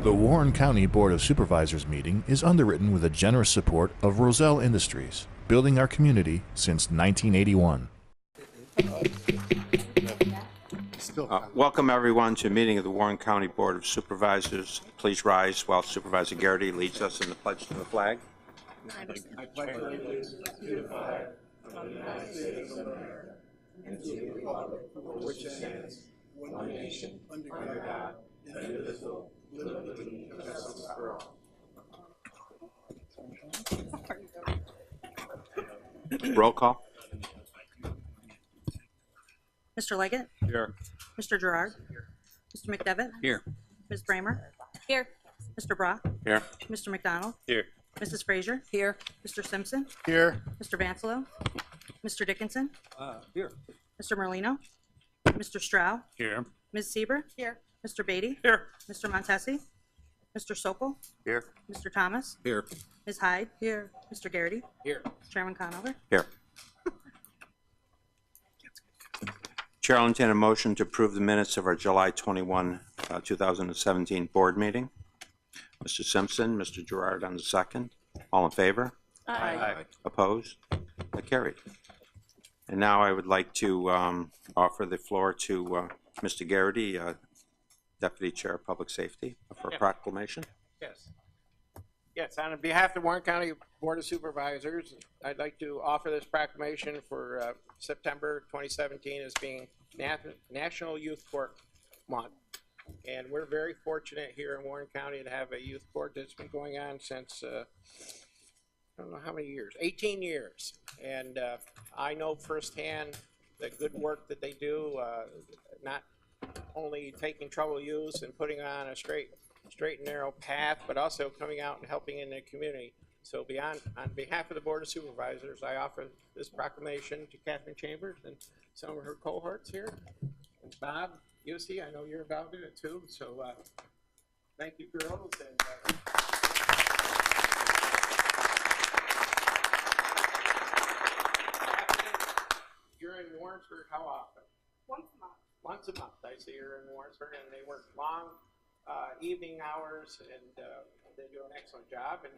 The Warren County Board of Supervisors meeting is underwritten with the generous support of Roselle Industries, building our community since 1981. Welcome everyone to a meeting of the Warren County Board of Supervisors. Please rise while Supervisor Garrity leads us in the pledge to the flag. I pledge allegiance to the flag of the United States of America and to the republic for which it stands, one nation, under God, indivisible, with liberty and justice for all. Roll call. Mr. Leggett? Here. Mr. Gerard? Mr. McDevitt? Here. Ms. Bramer? Here. Mr. Brock? Here. Mr. McDonald? Here. Mrs. Frazier? Here. Mr. Simpson? Here. Mr. Vancelo? Mr. Dickinson? Here. Mr. Merlino? Mr. Stroud? Here. Ms. Sieber? Here. Mr. Beatty? Here. Mr. Montesi? Mr. Sokol? Here. Mr. Thomas? Here. Ms. Hyde? Here. Mr. Garrity? Here. Chairman Conover? Here. Chair will entertain a motion to approve the minutes of our July 21, 2017 board meeting. Mr. Simpson, Mr. Gerard on the second. All in favor? Aye. Opposed? Carried. And now I would like to offer the floor to Mr. Garrity, Deputy Chair of Public Safety, for a proclamation. Yes. Yes, on behalf of the Warren County Board of Supervisors, I'd like to offer this proclamation for September 2017 as being National Youth Court Month. And we're very fortunate here in Warren County to have a youth court that's been going on since, I don't know how many years, 18 years. And I know firsthand the good work that they do, not only taking troubled youth and putting on a straight and narrow path, but also coming out and helping in the community. So on behalf of the Board of Supervisors, I offer this proclamation to Catherine Chambers and some of her cohorts here. And Bob, Yossi, I know you're involved in it too, so thank you, girls. And you're in Warrensburg how often? Once a month. Once a month. I see you're in Warrensburg, and they work long evening hours, and they do an excellent job. And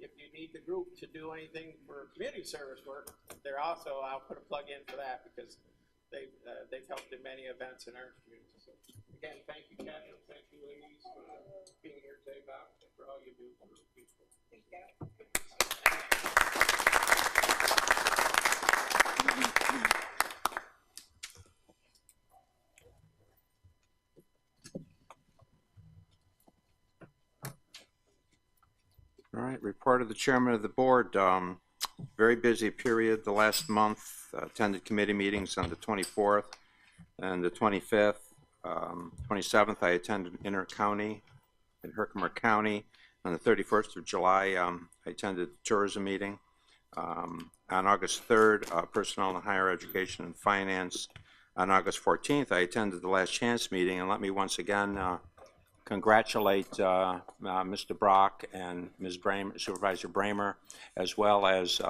if you need the group to do anything for community service work, they're also, I'll put a plug in for that because they've helped in many events in our community. So again, thank you, Catherine. Thank you, ladies, for being here today, Bob, and for all you do for people. Thank you. All right, report of the chairman of the board. Very busy period the last month. Attended committee meetings on the 24th and the 25th. 27th, I attended inter-county in Herkimer County. On the 31st of July, I attended the tourism meeting. On August 3rd, personnel and higher education and finance. On August 14th, I attended the last chance meeting, and let me once again congratulate Mr. Brock and Ms. Bramer, Supervisor Bramer, as well as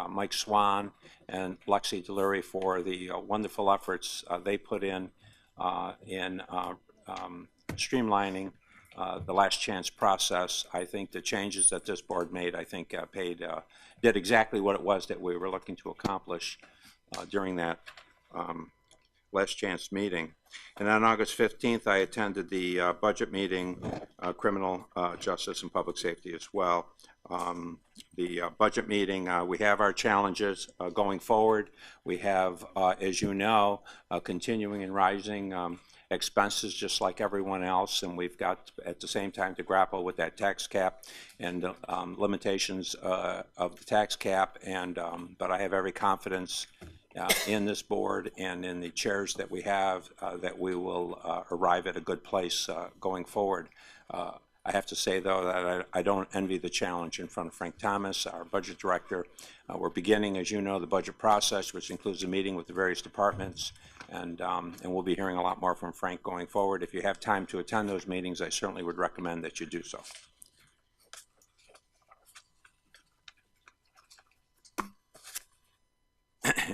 Mike Swan and Lexi Delury for the wonderful efforts they put in streamlining the last chance process. I think the changes that this board made, I think did exactly what it was that we were looking to accomplish during that last chance meeting. And on August 15th, I attended the budget meeting, criminal justice and public safety as well. The budget meeting, we have our challenges going forward. We have, as you know, continuing and rising expenses just like everyone else, and we've got at the same time to grapple with that tax cap and limitations of the tax cap. And but I have every confidence in this board and in the chairs that we have that we will arrive at a good place going forward. I have to say, though, that I don't envy the challenge in front of Frank Thomas, our budget director. We're beginning, as you know, the budget process, which includes a meeting with the various departments, and we'll be hearing a lot more from Frank going forward. If you have time to attend those meetings, I certainly would recommend that you do so.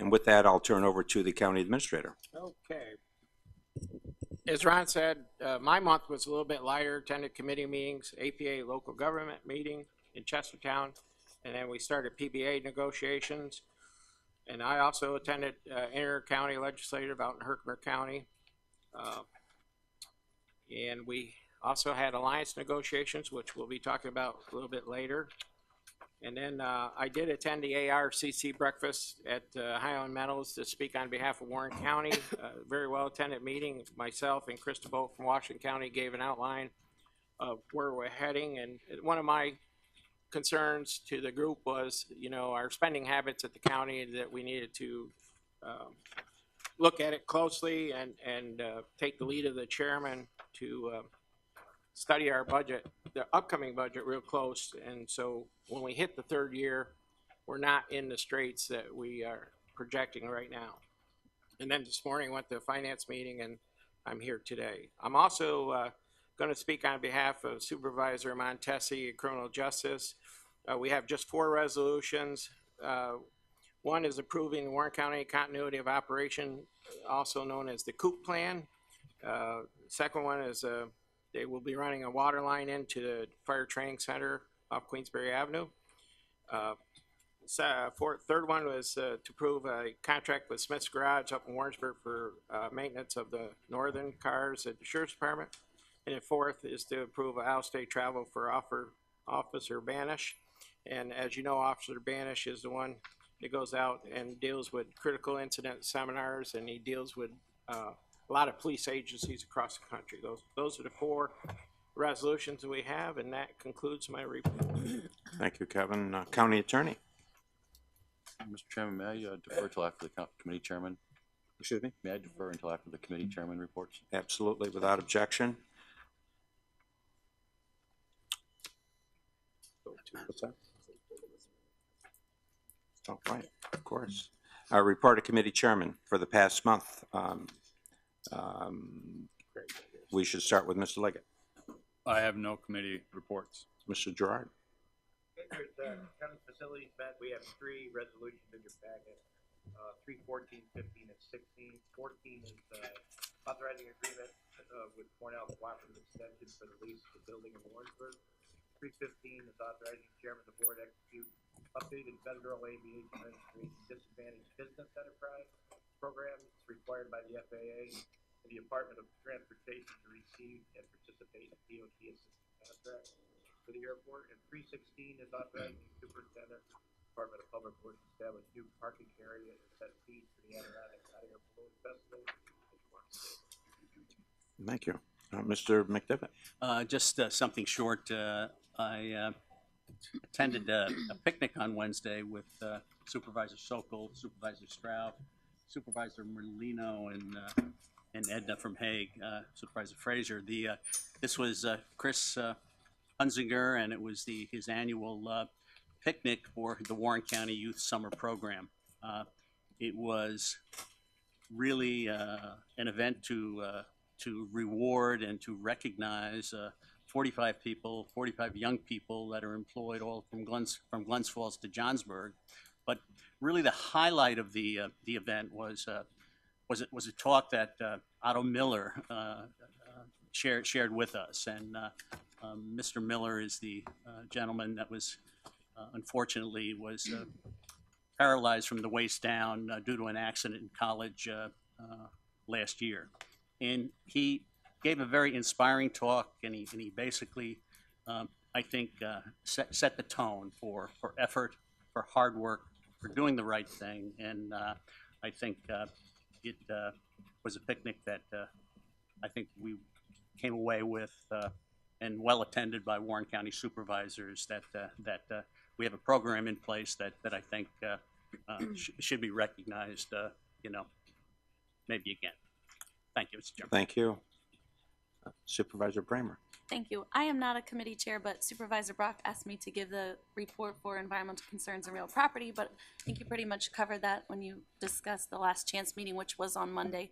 And with that, I'll turn over to the county administrator. Okay. As Ron said, my month was a little bit lighter, attended committee meetings, APA local government meeting in Chestertown, and then we started PBA negotiations. And I also attended inter-county legislative out in Herkimer County. And we also had alliance negotiations, which we'll be talking about a little bit later. And then I did attend the ARCC breakfast at Highland Meadows to speak on behalf of Warren County. Very well attended meeting. Myself and Krista Bolt from Washington County gave an outline of where we're heading. And one of my concerns to the group was, you know, our spending habits at the county, that we needed to look at it closely and take the lead of the chairman to study our budget, the upcoming budget, real close. And so when we hit the third year, we're not in the straits that we are projecting right now. And then this morning went to a finance meeting, and I'm here today. I'm also going to speak on behalf of Supervisor Montesi, Criminal Justice. We have just 4 resolutions. One is approving the Warren County Continuity of Operation, also known as the COOP plan. Second one is they will be running a water line into the Fire Training Center off Queensberry Avenue. Third one was to approve a contract with Smith's Garage up in Warrensburg for maintenance of the northern cars at the Sheriff's Department. And the fourth is to approve a out-of-state travel for Officer Banish. And as you know, Officer Banish is the one that goes out and deals with critical incident seminars, and he deals with a lot of police agencies across the country. Those are the 4 resolutions that we have, and that concludes my report. Thank you, Kevin. County Attorney. Mr. Chairman, may I defer till after the committee chairman? Excuse me? May I defer until after the committee chairman reports? Absolutely, without objection. What's that? Oh, right, of course. Our report of committee chairman for the past month. We should start with Mr. Leggett. I have no committee reports. Mr. Gerard. There's the county facilities met. We have 3 resolutions in your packet. 3, 14, 15, and 16. 14 is authorizing agreement with Cornell Cooperative Extension for the lease of the building in Warrensburg. 315 is authorizing chairman of the board execute updated federal aviation registration disadvantaged business enterprise program. It's required by the FAA and the Department of Transportation to receive and participate in DOT assistance contracts for the airport. And 316 is authorizing the superintendent, Department of Public Works, to establish new parking area and set fees for the Adirondack Hot Air Balloon Festival. Thank you. Mr. McDevitt. Just something short. I attended a picnic on Wednesday with Supervisor Sokol, Supervisor Stroud, Supervisor Merlino, and Edna from Hague, Supervisor Frazier. This was Chris Hunzinger, and it was his annual picnic for the Warren County Youth Summer Program. It was really an event to reward and to recognize 45 young people that are employed all from Glens Falls to Johnsburg. But really the highlight of the event was a talk that Otto Miller shared with us. And Mr. Miller is the gentleman that was unfortunately was paralyzed from the waist down due to an accident in college last year. And he gave a very inspiring talk, and he basically, I think, set the tone for effort, for hard work, for doing the right thing. And I think it was a picnic that I think we came away with and well attended by Warren County supervisors, that we have a program in place that I think should be recognized, maybe again. Thank you, Mr. Chairman. Thank you. Supervisor Bramer. Thank you. I am not a committee chair, but Supervisor Brock asked me to give the report for environmental concerns and real property, but I think you pretty much covered that when you discussed the last chance meeting, which was on Monday.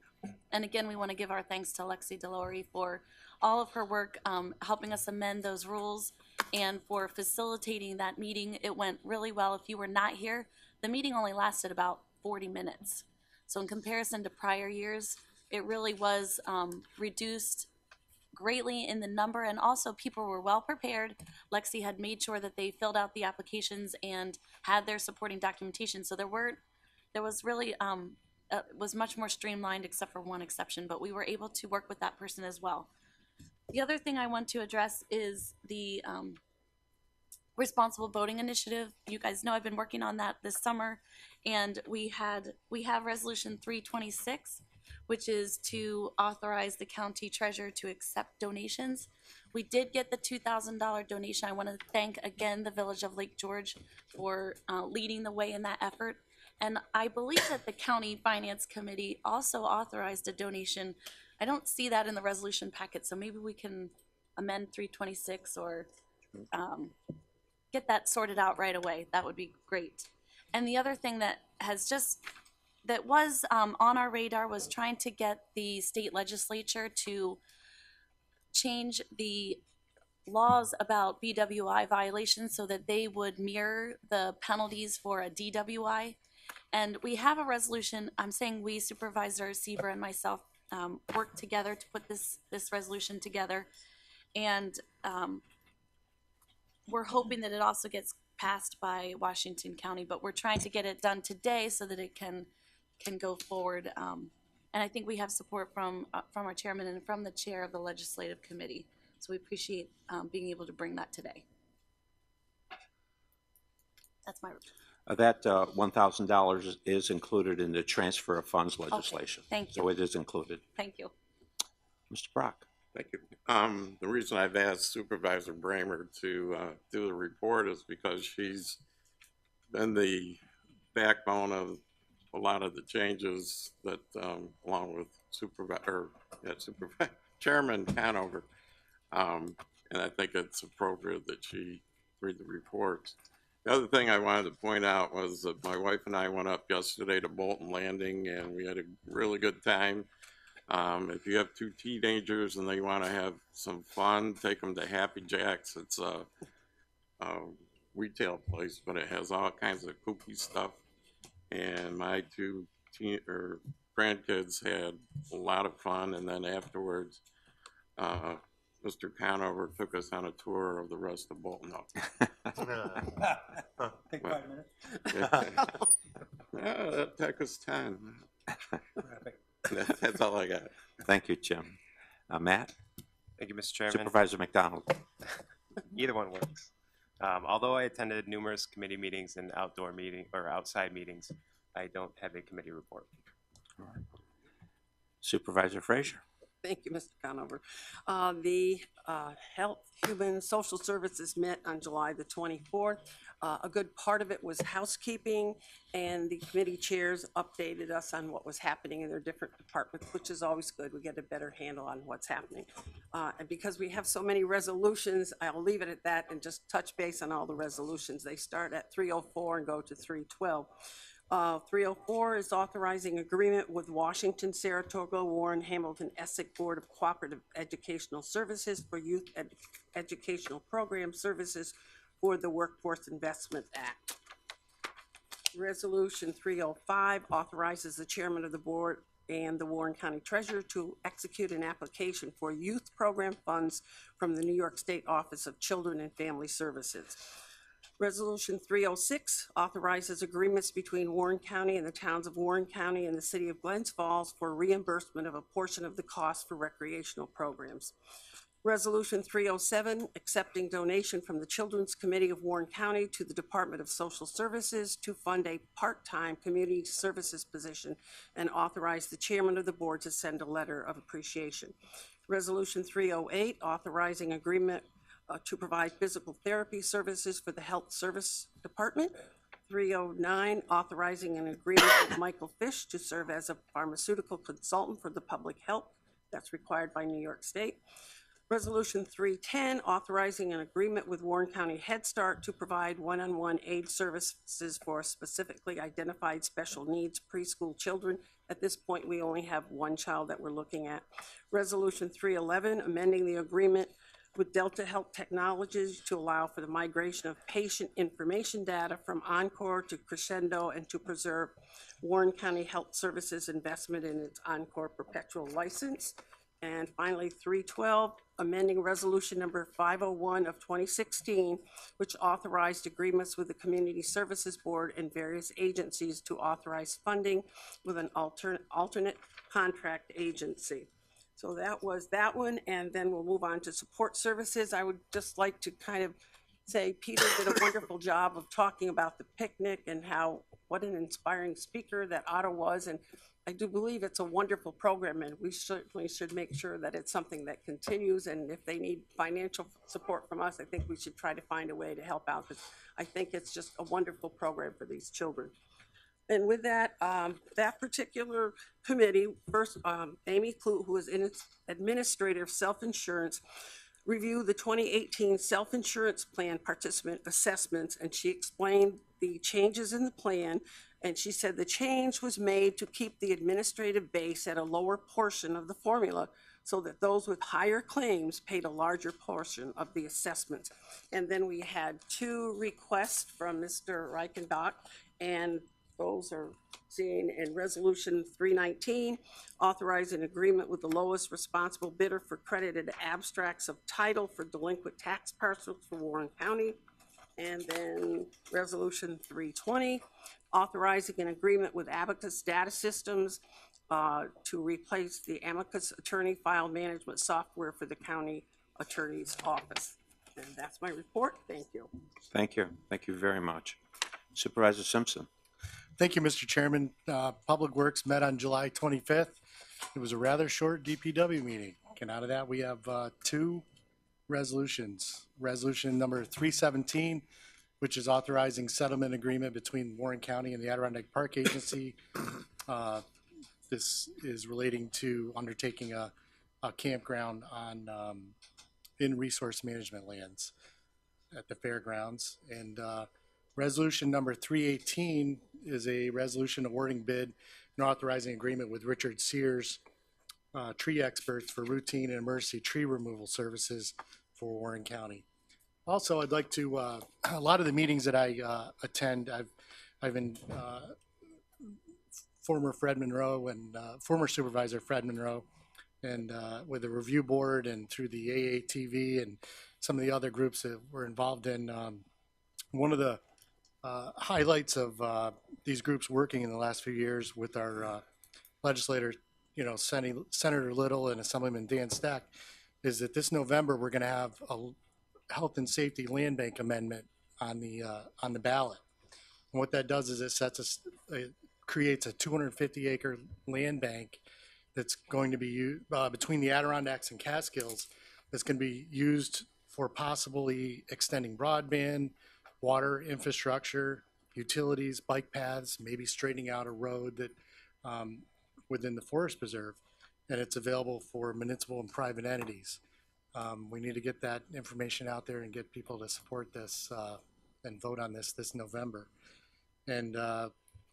And again, we want to give our thanks to Lexi DeLaurie for all of her work helping us amend those rules and for facilitating that meeting. It went really well. If you were not here, the meeting only lasted about 40 minutes. So in comparison to prior years, it really was reduced greatly in the number, and also people were well prepared. Lexi had made sure that they filled out the applications and had their supporting documentation, so there was really was much more streamlined except for one exception, but we were able to work with that person as well. The other thing I want to address is the responsible voting initiative. You guys know I've been working on that this summer, and we have resolution 326, which is to authorize the county treasurer to accept donations. We did get the $2,000 donation. I want to thank again the Village of Lake George for leading the way in that effort. And I believe that the County Finance Committee also authorized a donation. I don't see that in the resolution packet, so maybe we can amend 326 or get that sorted out right away. That would be great. And the other thing that was on our radar was trying to get the state legislature to change the laws about BWI violations so that they would mirror the penalties for a DWI. And we have a resolution. I'm saying we, Supervisor Sieber and myself, worked together to put this resolution together. And we're hoping that it also gets passed by Washington County, but we're trying to get it done today so that it can go forward. And I think we have support from our chairman and from the chair of the legislative committee. So we appreciate being able to bring that today. That's my report. That $1,000 is included in the transfer of funds legislation. Okay, thank you. So it is included. Thank you. Mr. Brock. Thank you. The reason I've asked Supervisor Bramer to do the report is because she's been the backbone of a lot of the changes that, along with Chairman Conover, and I think it's appropriate that she read the reports. The other thing I wanted to point out was that my wife and I went up yesterday to Bolton Landing, and we had a really good time. If you have two teenagers and they want to have some fun, take them to Happy Jack's. It's a retail place, but it has all kinds of kooky stuff. And my two grandkids had a lot of fun. And then afterwards, Mr. Conover took us on a tour of the rest of Bolton. Take 5 minutes. That took us 10. That's all I got. Thank you, Jim. Matt? Thank you, Mr. Chairman. Supervisor McDonald. Either one works. Although I attended numerous committee meetings and outside meetings, I don't have a committee report. All right. Supervisor Frazier. Thank you, Mr. Conover. The Health, Human, Social Services met on July the 24th. A good part of it was housekeeping, and the committee chairs updated us on what was happening in their different departments, which is always good. We get a better handle on what's happening. And because we have so many resolutions, I'll leave it at that and just touch base on all the resolutions. They start at 304 and go to 312. 304 is authorizing agreement with Washington, Saratoga, Warren, Hamilton, Essex Board of Cooperative Educational Services for youth educational program services for the Workforce Investment Act. Resolution 305 authorizes the chairman of the board and the Warren County Treasurer to execute an application for youth program funds from the New York State Office of Children and Family Services. Resolution 306 authorizes agreements between Warren County and the towns of Warren County and the city of Glens Falls for reimbursement of a portion of the cost for recreational programs. Resolution 307, accepting donation from the Children's Committee of Warren County to the Department of Social Services to fund a part-time community services position and authorize the chairman of the board to send a letter of appreciation. Resolution 308, authorizing agreement to provide physical therapy services for the Health Service Department. 309, authorizing an agreement with Michael Fish to serve as a pharmaceutical consultant for the public health. That's required by New York State. Resolution 310, authorizing an agreement with Warren County Head Start to provide one-on-one aid services for specifically identified special needs preschool children. At this point, we only have one child that we're looking at. Resolution 311, amending the agreement with Delta Health Technologies to allow for the migration of patient information data from Encore to Crescendo and to preserve Warren County Health Services investment in its Encore perpetual license. And finally, 312, amending resolution number 501 of 2016, which authorized agreements with the Community Services Board and various agencies to authorize funding with an alternate contract agency. So that was that one, and then we'll move on to support services. I would just like to kind of say Peter did a wonderful job of talking about the picnic and what an inspiring speaker that Otto was, and I do believe it's a wonderful program, and we certainly should make sure that it's something that continues, and if they need financial support from us, I think we should try to find a way to help out, because I think it's just a wonderful program for these children. And with that, that particular committee, first, Amy Clute, who is in its administrator of self-insurance, reviewed the 2018 self-insurance plan participant assessments, and she explained the changes in the plan. And she said the change was made to keep the administrative base at a lower portion of the formula so that those with higher claims paid a larger portion of the assessments. And then we had 2 requests from Mr. Reichenbach, and those are seen in Resolution 319, authorizing agreement with the lowest responsible bidder for credited abstracts of title for delinquent tax parcels for Warren County. And then Resolution 320, authorizing an agreement with Abacus Data Systems to replace the Amicus Attorney File Management software for the County Attorney's Office. And that's my report. Thank you. Thank you. Thank you very much. Supervisor Simpson. Thank you, Mr. Chairman. Public Works met on July 25th. It was a rather short DPW meeting. And out of that, we have 2 resolutions. Resolution number 317, which is authorizing settlement agreement between Warren County and the Adirondack Park Agency. This is relating to undertaking a campground on in resource management lands at the fairgrounds. And resolution number 318 is a resolution awarding bid and authorizing agreement with Richard Sears, tree experts, for routine and emergency tree removal services for Warren County. Also, I'd like to, a lot of the meetings that I attend, I've been former Fred Monroe and former Supervisor Fred Monroe, and with the review board and through the AATV and some of the other groups that we're involved in. One of the highlights of these groups working in the last few years with our legislators, Senator Little and Assemblyman Dan Stack, is that this November we're going to have a health and safety land bank amendment on the ballot. And what that does is it creates a 250-acre land bank that's going to be used between the Adirondacks and Catskills, that's going to be used for possibly extending broadband, water infrastructure, utilities, bike paths, maybe straightening out a road that within the forest preserve, and it's available for municipal and private entities. We need to get that information out there and get people to support this and vote on this November. And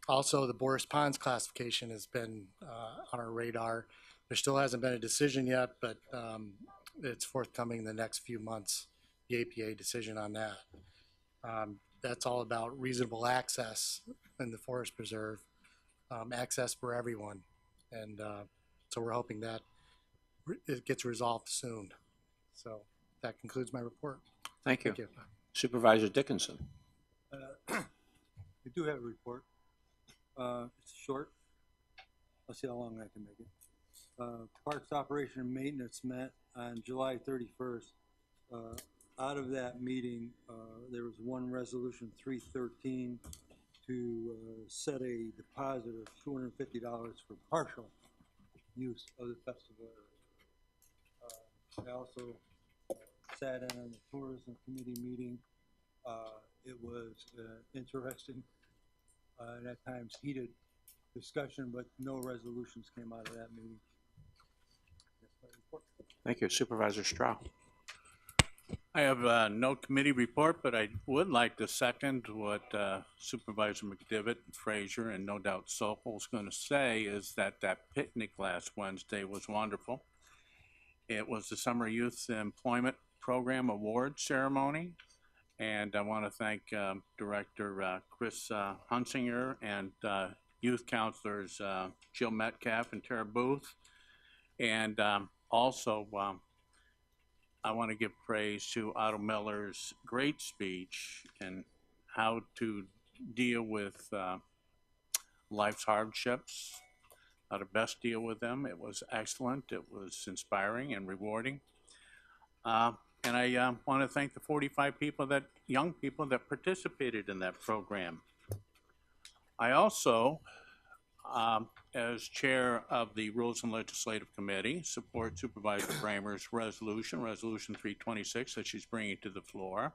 also the Boris Ponds classification has been on our radar. There still hasn't been a decision yet, but it's forthcoming in the next few months, the APA decision on that. That's all about reasonable access in the forest preserve, access for everyone. And so we're hoping that it gets resolved soon. So that concludes my report. Thank you. Thank you. Supervisor Dickinson. We do have a report. It's short. I'll see how long I can make it. Parks Operation and Maintenance met on July 31st. Out of that meeting, there was one resolution, 313, to set a deposit of $250 for partial use of the festival area. I also sat in on the tourism committee meeting. It was interesting and at times heated discussion, but no resolutions came out of that meeting. That's my report. Thank you. Supervisor Strauss. I have no committee report, but I would like to second what Supervisor McDivitt, Frazier, and no doubt Sokol's going to say, is that picnic last Wednesday was wonderful. It was the Summer Youth Employment program award ceremony. And I want to thank Director Chris Hunsinger and youth counselors Jill Metcalf and Tara Booth. And also, I want to give praise to Otto Miller's great speech and how to deal with life's hardships, how to best deal with them. It was excellent. It was inspiring and rewarding. And I want to thank the 45 young people that participated in that program. I also, as chair of the Rules and Legislative Committee, support Supervisor Bramer's resolution 326 that she's bringing to the floor.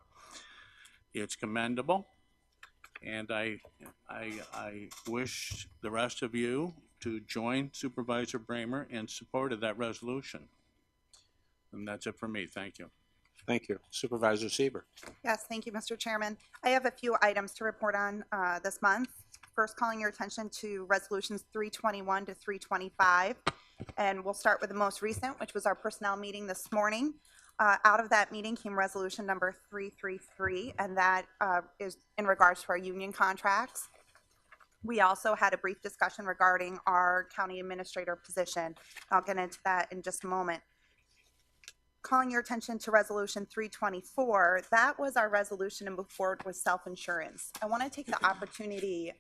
It's commendable, and I wish the rest of you to join Supervisor Bramer in support of that resolution. And that's it for me. Thank you. Thank you. Supervisor Sieber. Yes, thank you, Mr. Chairman. I have a few items to report on this month. First, calling your attention to resolutions 321 to 325. And we'll start with the most recent, which was our personnel meeting this morning. Out of that meeting came resolution number 333, and that is in regards to our union contracts. We also had a brief discussion regarding our county administrator position. I'll get into that in just a moment. Calling your attention to resolution 324, that was our resolution to move forward with self-insurance. I want to take the opportunity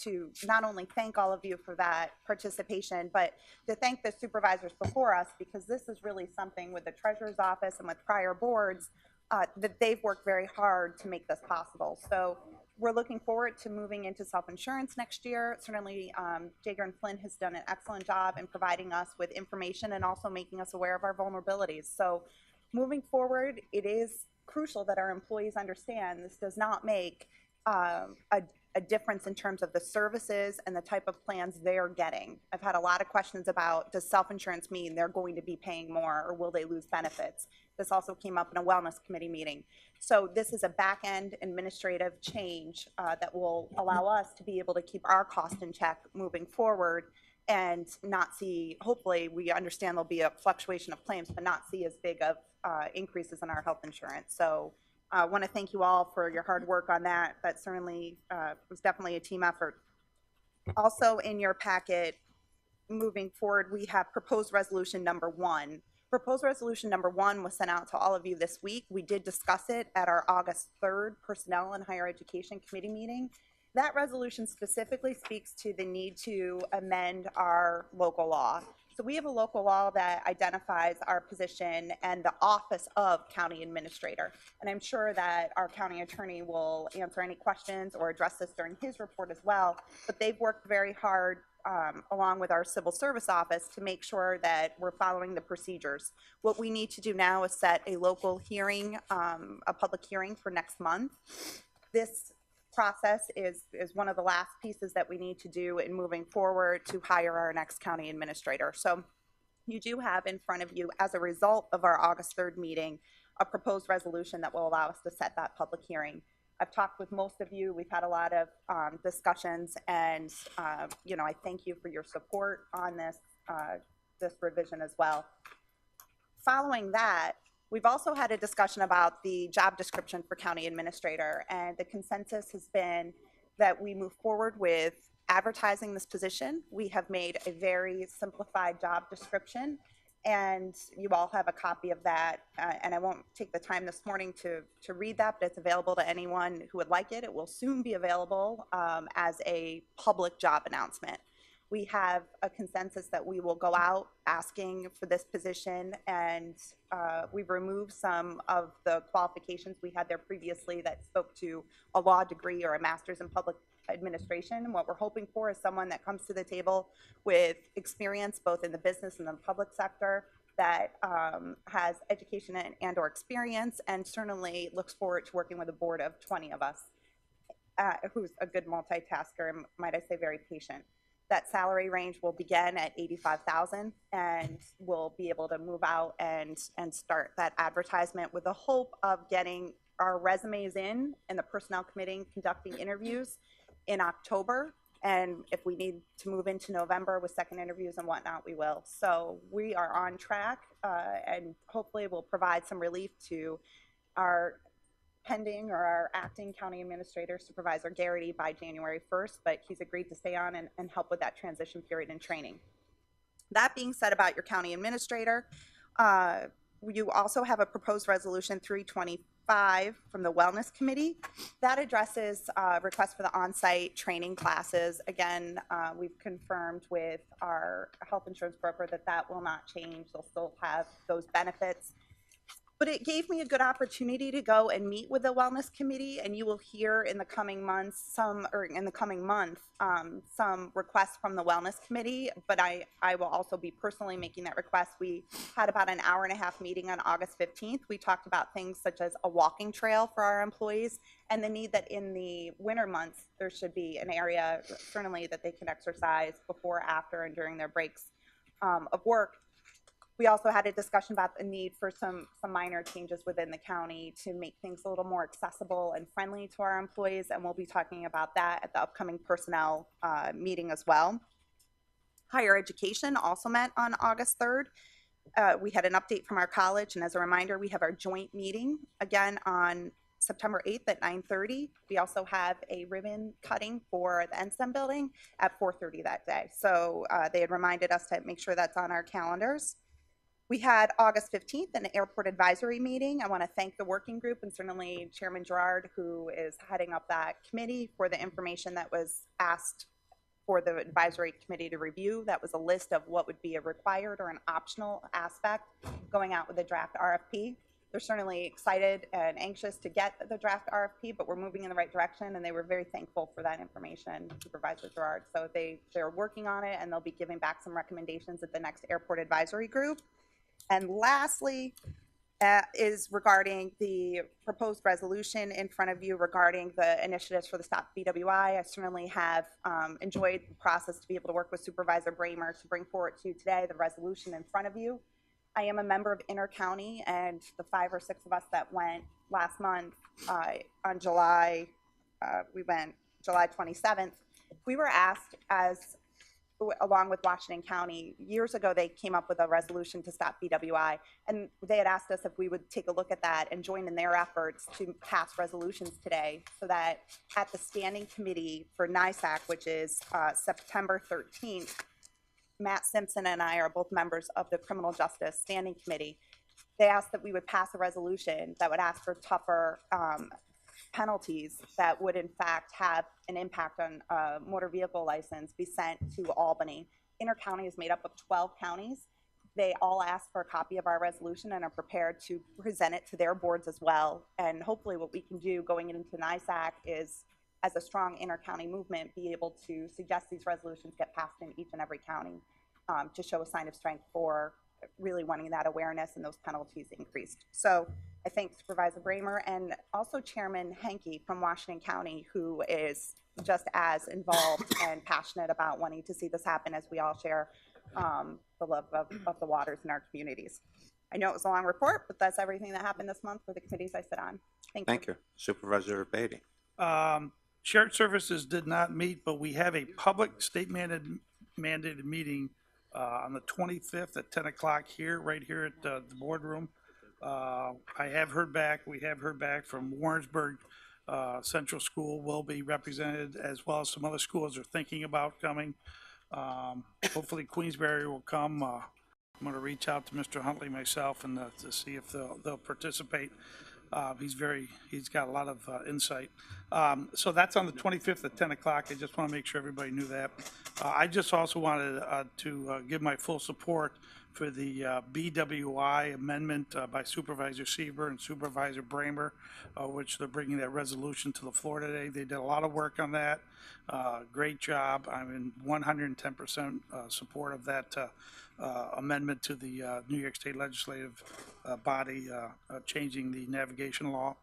to not only thank all of you for that participation, but to thank the supervisors before us, because this is really something with the treasurer's office and with prior boards that they've worked very hard to make this possible. So we're looking forward to moving into self-insurance next year. Certainly, Jager and Flynn has done an excellent job in providing us with information and also making us aware of our vulnerabilities. So moving forward, it is crucial that our employees understand this does not make a difference in terms of the services and the type of plans they're getting. I've had a lot of questions about, does self-insurance mean they're going to be paying more or will they lose benefits? This also came up in a wellness committee meeting. So this is a back-end administrative change that will allow us to be able to keep our cost in check moving forward and not see, hopefully we understand there'll be a fluctuation of claims, but not see as big of increases in our health insurance. So I want to thank you all for your hard work on that. That certainly was definitely a team effort. Also in your packet, moving forward, we have proposed resolution number 1. Proposed resolution number 1 was sent out to all of you this week. We did discuss it at our August 3rd Personnel and Higher Education Committee meeting. That resolution specifically speaks to the need to amend our local law. So we have a local law that identifies our position and the office of county administrator. And I'm sure that our county attorney will answer any questions or address this during his report as well. But they've worked very hard along with our civil service office to make sure that we're following the procedures. What we need to do now is set a local hearing, a public hearing for next month. This process is one of the last pieces that we need to do in moving forward to hire our next county administrator. So you do have in front of you, as a result of our August 3rd meeting, a proposed resolution that will allow us to set that public hearing. I've talked with most of you. We've had a lot of discussions, and you know, I thank you for your support on this this revision as well. Following that, we've also had a discussion about the job description for county administrator, and the consensus has been that we move forward with advertising this position. We have made a very simplified job description, and you all have a copy of that, and I won't take the time this morning to read that, but it's available to anyone who would like it. It will soon be available as a public job announcement. We have a consensus that we will go out asking for this position, and we've removed some of the qualifications we had there previously that spoke to a law degree or a master's in public administration. And what we're hoping for is someone that comes to the table with experience both in the business and the public sector, that has education and or experience, and certainly looks forward to working with a board of 20 of us, who's a good multitasker and, might I say, very patient. That salary range will begin at $85,000, and we'll be able to move out and start that advertisement with the hope of getting our resumes in and the personnel committee conducting interviews in October, And if we need to move into November with second interviews and whatnot, we will. So we are on track, and hopefully we'll provide some relief to our pending or our acting county administrator, Supervisor Garrity, by January 1st, but he's agreed to stay on and help with that transition period and training. That being said about your county administrator, you also have a proposed resolution 325 from the Wellness Committee that addresses requests for the on-site training classes. Again, we've confirmed with our health insurance broker that that will not change. They'll still have those benefits. But it gave me a good opportunity to go and meet with the Wellness Committee, and you will hear in the coming months some requests from the Wellness Committee, but I will also be personally making that request. We had about an hour-and-a-half meeting on August 15th. We talked about things such as a walking trail for our employees and the need that in the winter months there should be an area certainly that they can exercise before, after, and during their breaks of work. We also had a discussion about the need for some minor changes within the county to make things a little more accessible and friendly to our employees, and we'll be talking about that at the upcoming personnel meeting as well. Higher education also met on August 3rd. We had an update from our college, and as a reminder, we have our joint meeting again on September 8th at 9:30. We also have a ribbon cutting for the NSTEM building at 4:30 that day. So they had reminded us to make sure that's on our calendars. We had August 15th, an airport advisory meeting. I want to thank the working group and certainly Chairman Gerard, who is heading up that committee, for the information that was asked for the advisory committee to review. That was a list of what would be a required or an optional aspect going out with the draft RFP. They're certainly excited and anxious to get the draft RFP, but we're moving in the right direction, and they were very thankful for that information, Supervisor Gerard. So they're working on it, and they'll be giving back some recommendations at the next airport advisory group. And lastly, is regarding the proposed resolution in front of you regarding the initiatives for the Stop BWI. I certainly have enjoyed the process to be able to work with Supervisor Bramer to bring forward to you today the resolution in front of you. I am a member of Intercounty, and the 5 or 6 of us that went last month on July 27th, we were asked, along with Washington County, years ago they came up with a resolution to stop BWI, and they had asked us if we would take a look at that and join in their efforts to pass resolutions today, so that at the standing committee for NISAC, which is September 13th, Matt Simpson and I are both members of the Criminal Justice Standing Committee. They asked that we would pass a resolution that would ask for tougher penalties that would in fact have an impact on motor vehicle license be sent to Albany. Intercounty is made up of 12 counties. They all asked for a copy of our resolution and are prepared to present it to their boards as well. And hopefully what we can do going into NISAC is, as a strong inter-county movement, be able to suggest these resolutions get passed in each and every county to show a sign of strength for really wanting that awareness and those penalties increased. So I thank Supervisor Bramer and also Chairman Henke from Washington County, who is just as involved and passionate about wanting to see this happen as we all share the love of the waters in our communities. I know it was a long report, but that's everything that happened this month for the committees I sit on. Thank you. Supervisor Beatty. Shared services did not meet, but we have a public state mandated meeting on the 25th at 10 o'clock right here at the boardroom. We have heard back from Warrensburg Central School will be represented, as well as some other schools are thinking about coming. Hopefully Queensbury will come. I'm going to reach out to Mr. Huntley myself and to see if they'll participate. He's got a lot of insight. So that's on the 25th at 10 o'clock. I just want to make sure everybody knew that. I just also wanted to give my full support for the BWI amendment by Supervisor Sieber and Supervisor Bramer, which they're bringing that resolution to the floor today. They did a lot of work on that. Great job. I'm in 110% support of that amendment to the New York State Legislative body changing the navigation law.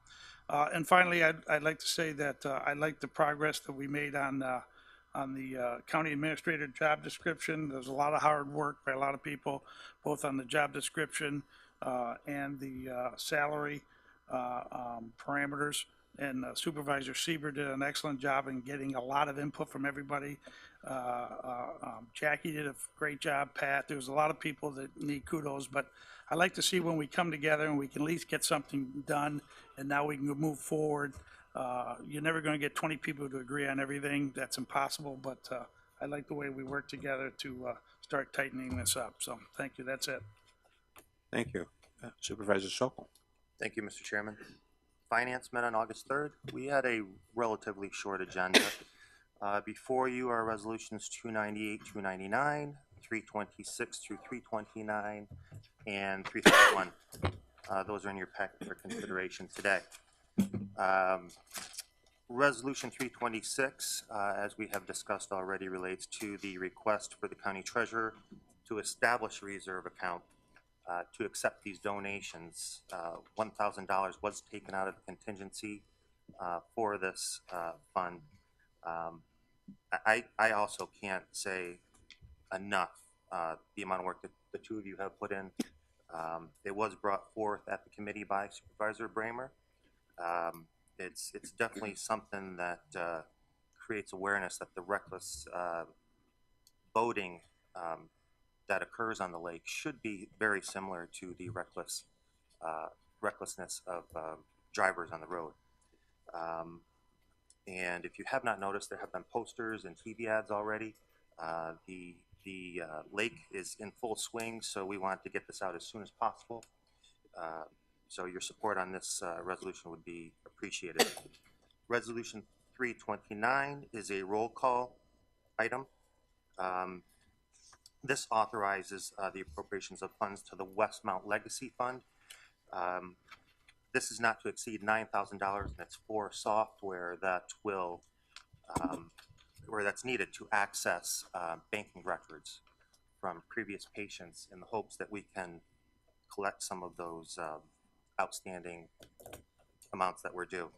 And finally, I'd like to say that I like the progress that we made on the county administrator job description. There's a lot of hard work by a lot of people, both on the job description and the salary parameters. and Supervisor Sieber did an excellent job in getting a lot of input from everybody. Jackie did a great job, Pat. There was a lot of people that need kudos, but I like to see when we come together and we can at least get something done, and now we can move forward. You're never going to get 20 people to agree on everything. That's impossible, but I like the way we work together to start tightening this up. So thank you. That's it. Thank you. Supervisor Sokol. Thank you, Mr. Chairman. Finance met on August 3rd. We had a relatively short agenda. Before you are resolutions 298, 299, 326 through 329, and 331. Those are in your packet for consideration today. Resolution 326, as we have discussed already, relates to the request for the county treasurer to establish a reserve account to accept these donations. $1,000 was taken out of the contingency for this fund. I also can't say enough the amount of work that the two of you have put in. It was brought forth at the committee by Supervisor Bramer. It's definitely something that creates awareness that the reckless boating that occurs on the lake should be very similar to the recklessness of drivers on the road. And if you have not noticed, there have been posters and TV ads already. The lake is in full swing, so we want to get this out as soon as possible. So your support on this resolution would be appreciated. Resolution 329 is a roll call item. This authorizes the appropriations of funds to the Westmount Legacy Fund. This is not to exceed $9,000, and it's for software that will, where that's needed to access banking records from previous patients in the hopes that we can collect some of those outstanding amounts that were due.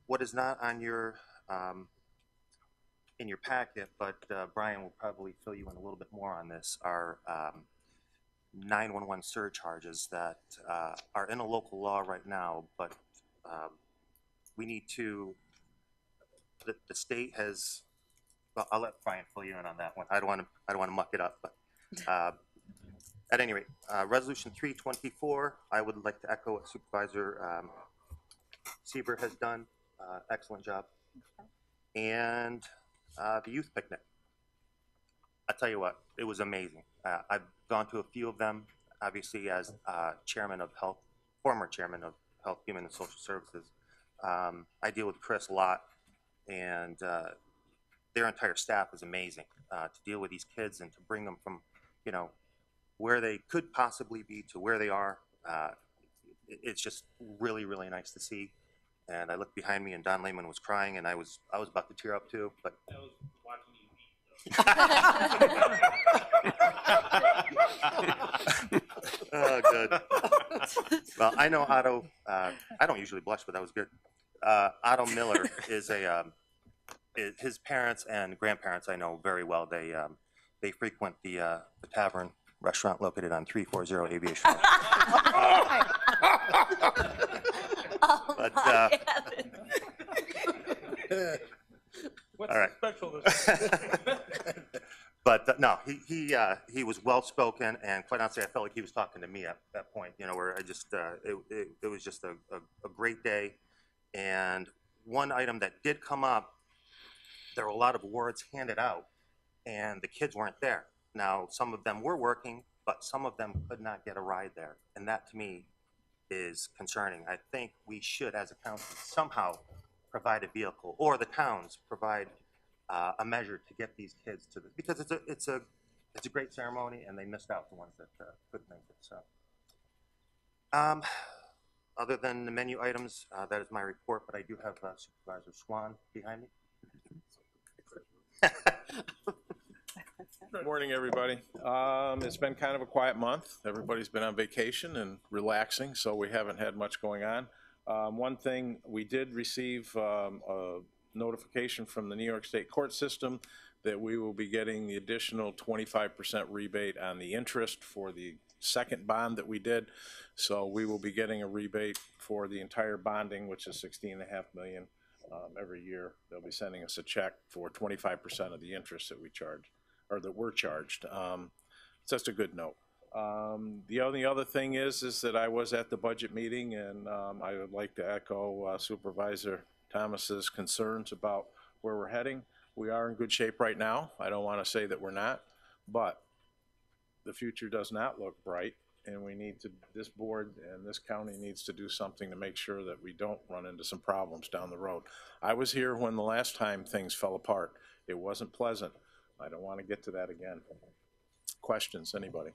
What is not on your in your packet, but Brian will probably fill you in a little bit more on this, are 911 surcharges that are in a local law right now, but we need to, the state has, well, I'll let Brian fill you in on that one. I don't want to muck it up, but at any rate, resolution 324, I would like to echo what Supervisor Sieber has done. Excellent job. And the youth picnic. I tell you what, it was amazing. I've gone to a few of them, obviously as chairman of health, former chairman of Health, Human and Social Services. I deal with Chris a lot, and their entire staff is amazing to deal with these kids and to bring them from, you know, where they could possibly be to where they are. It's just really, really nice to see. And I looked behind me, and Don Lehman was crying, and I was about to tear up too. But I was watching you eat. Oh, good. Well, I know Otto. I don't usually blush, but that was good. Otto Miller is his parents and grandparents I know very well. They frequent the tavern restaurant located on 340 Aviation Road. But What's all right. special this But no, he was well spoken, and quite honestly, I felt like he was talking to me at that point. You know, where I just it was just a great day. And one item that did come up, there were a lot of awards handed out, and the kids weren't there. Now, some of them were working, but some of them could not get a ride there, and that to me is concerning. I think we should, as a council, somehow provide a vehicle, or the towns provide a measure to get these kids to the, because it's a great ceremony, and they missed out the ones that couldn't make it. So, other than the menu items, that is my report. But I do have Supervisor Swan behind me. Good morning, everybody. It's been kind of a quiet month. Everybody's been on vacation and relaxing, so we haven't had much going on. One thing, we did receive a notification from the New York State court system that we will be getting the additional 25% rebate on the interest for the second bond that we did. So we will be getting a rebate for the entire bonding, which is $16.5 million every year. They'll be sending us a check for 25% of the interest that we charge, or that we're charged. It's just a good note. The only other thing is that I was at the budget meeting, and I would like to echo Supervisor Thomas's concerns about where we're heading. We are in good shape right now. I don't want to say that we're not, but the future does not look bright, and we need to, this board and this county needs to do something to make sure that we don't run into some problems down the road. I was here when the last time things fell apart. It wasn't pleasant. I don't want to get to that again. Questions, anybody?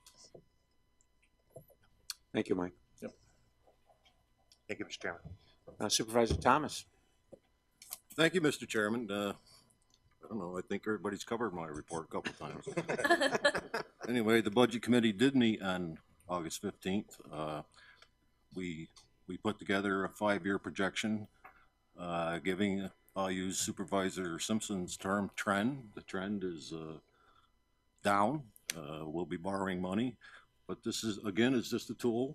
Thank you, Mike. Yep. Thank you, Mr. Chairman. Supervisor Thomas. Thank you, Mr. Chairman. I don't know, I think everybody's covered my report a couple times. Anyway, the Budget Committee did meet on August 15th. We put together a 5-year projection, giving, I'll use Supervisor Simpson's term, trend. The trend is down. We'll be borrowing money, but this is, again, is just a tool.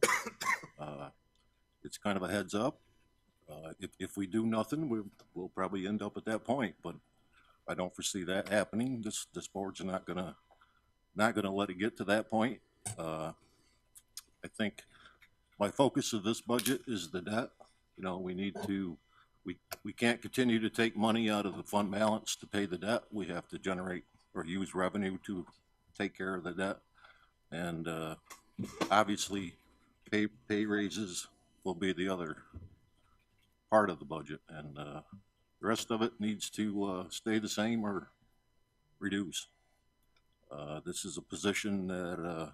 It's kind of a heads up. If we do nothing, we'll probably end up at that point, but I don't foresee that happening. This board's not gonna let it get to that point. I think my focus of this budget is the debt. You know, we can't continue to take money out of the fund balance to pay the debt. We have to generate or use revenue to take care of the debt. And obviously pay raises will be the other part of the budget, and the rest of it needs to stay the same or reduce. This is a position that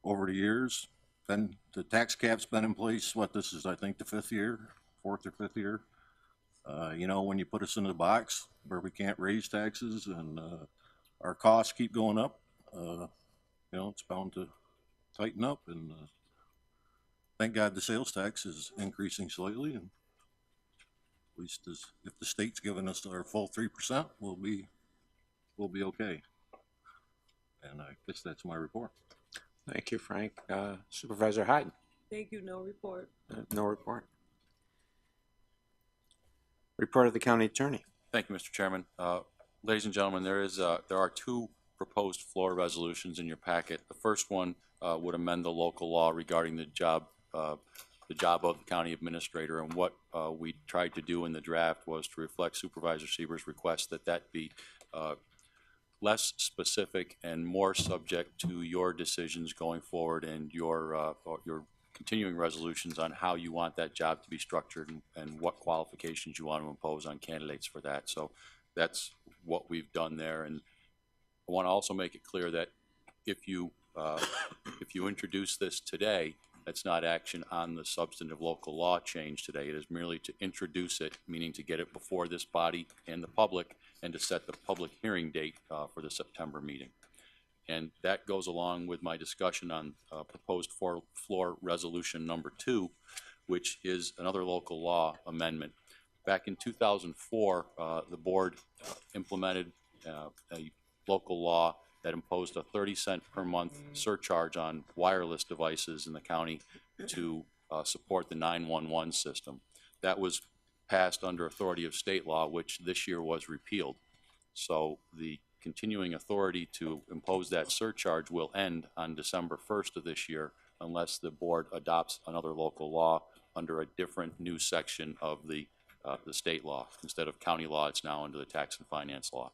over the years, and the tax cap's been in place, this is, I think, the 4th or 5th year. You know, when you put us in the box where we can't raise taxes and our costs keep going up, you know, it's bound to tighten up, and thank God the sales tax is increasing slightly, and at least if the state's giving us our full 3%, we'll be okay. And I guess that's my report. Thank you, Frank. Supervisor Hyden. Thank you. No report. No report. Report of the county attorney. Thank you, Mr. Chairman. Ladies and gentlemen, there are 2 proposed floor resolutions in your packet. The first one would amend the local law regarding the job of the county administrator, and what we tried to do in the draft was to reflect Supervisor Sieber's request that be less specific and more subject to your decisions going forward and your continuing resolutions on how you want that job to be structured and what qualifications you want to impose on candidates for that. So that's what we've done there, and I want to also make it clear that if you introduce this today, that's not action on the substantive local law change today. It is merely to introduce it, meaning to get it before this body and the public, and to set the public hearing date for the September meeting. And that goes along with my discussion on proposed floor resolution number 2, which is another local law amendment. Back in 2004, the board implemented a local law that imposed a 30-cent per month surcharge on wireless devices in the county to support the 911 system. That was passed under authority of state law, which this year was repealed. So the continuing authority to impose that surcharge will end on December 1st of this year unless the board adopts another local law under a different new section of the state law. Instead of county law, it's now under the tax and finance law.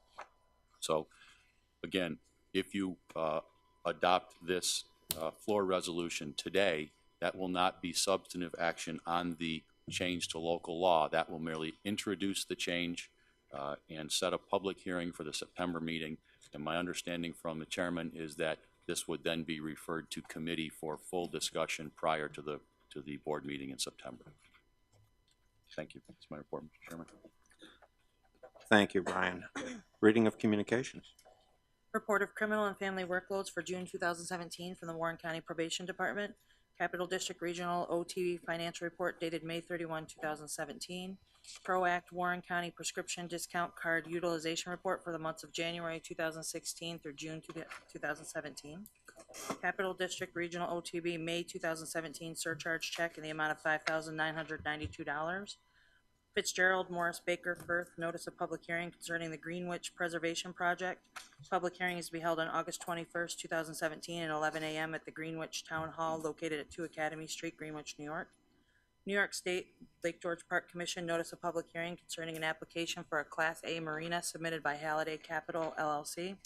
So again, if you adopt this floor resolution today, that will not be substantive action on the change to local law. That will merely introduce the change and set a public hearing for the September meeting. And my understanding from the chairman is that this would then be referred to committee for full discussion prior to the board meeting in September. Thank you. That's my report, Mr. Chairman. Thank you, Brian. Reading of communications. Report of criminal and family workloads for June 2017 from the Warren County Probation Department. Capital District Regional OT Financial Report dated May 31, 2017. ProAct Warren County Prescription Discount Card Utilization Report for the months of January 2016 through June 2017. Capital District Regional OTB May 2017 surcharge check in the amount of $5,992. Fitzgerald Morris Baker Firth, notice of public hearing concerning the Greenwich Preservation Project. Public hearing is to be held on August 21st, 2017 at 11 a.m. at the Greenwich Town Hall located at 2 Academy Street, Greenwich, New York. New York State Lake George Park Commission notice of public hearing concerning an application for a Class A marina submitted by Halliday Capital LLC.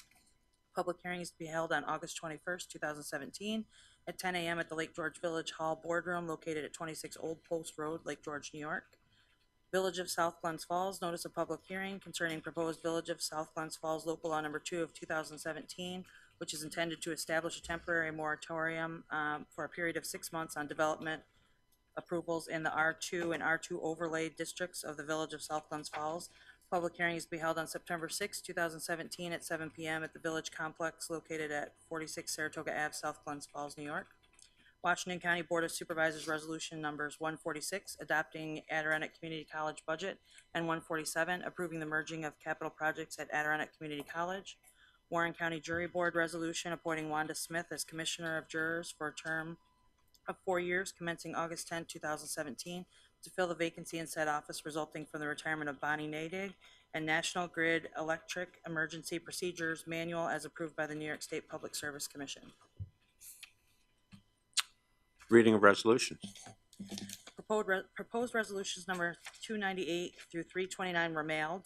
Public hearing is to be held on August 21st, 2017 at 10 a.m. at the Lake George Village Hall Boardroom located at 26 Old Post Road, Lake George, New York. Village of South Glens Falls, notice of public hearing concerning proposed Village of South Glens Falls Local Law Number 2 of 2017, which is intended to establish a temporary moratorium for a period of 6 months on development approvals in the R2 and R2 overlay districts of the Village of South Glens Falls. Public hearing is to be held on September 6, 2017 at 7 p.m. at the Village Complex located at 46 Saratoga Ave, South Glens Falls, New York. Washington County Board of Supervisors Resolution Numbers 146, adopting Adirondack Community College budget, and 147, approving the merging of capital projects at Adirondack Community College. Warren County Jury Board Resolution appointing Wanda Smith as Commissioner of Jurors for a term of 4 years commencing August 10, 2017, to fill the vacancy in said office resulting from the retirement of Bonnie Nadig, and National Grid Electric Emergency Procedures Manual as approved by the New York State Public Service Commission. Reading of resolutions. Proposed resolutions number 298 through 329 were mailed.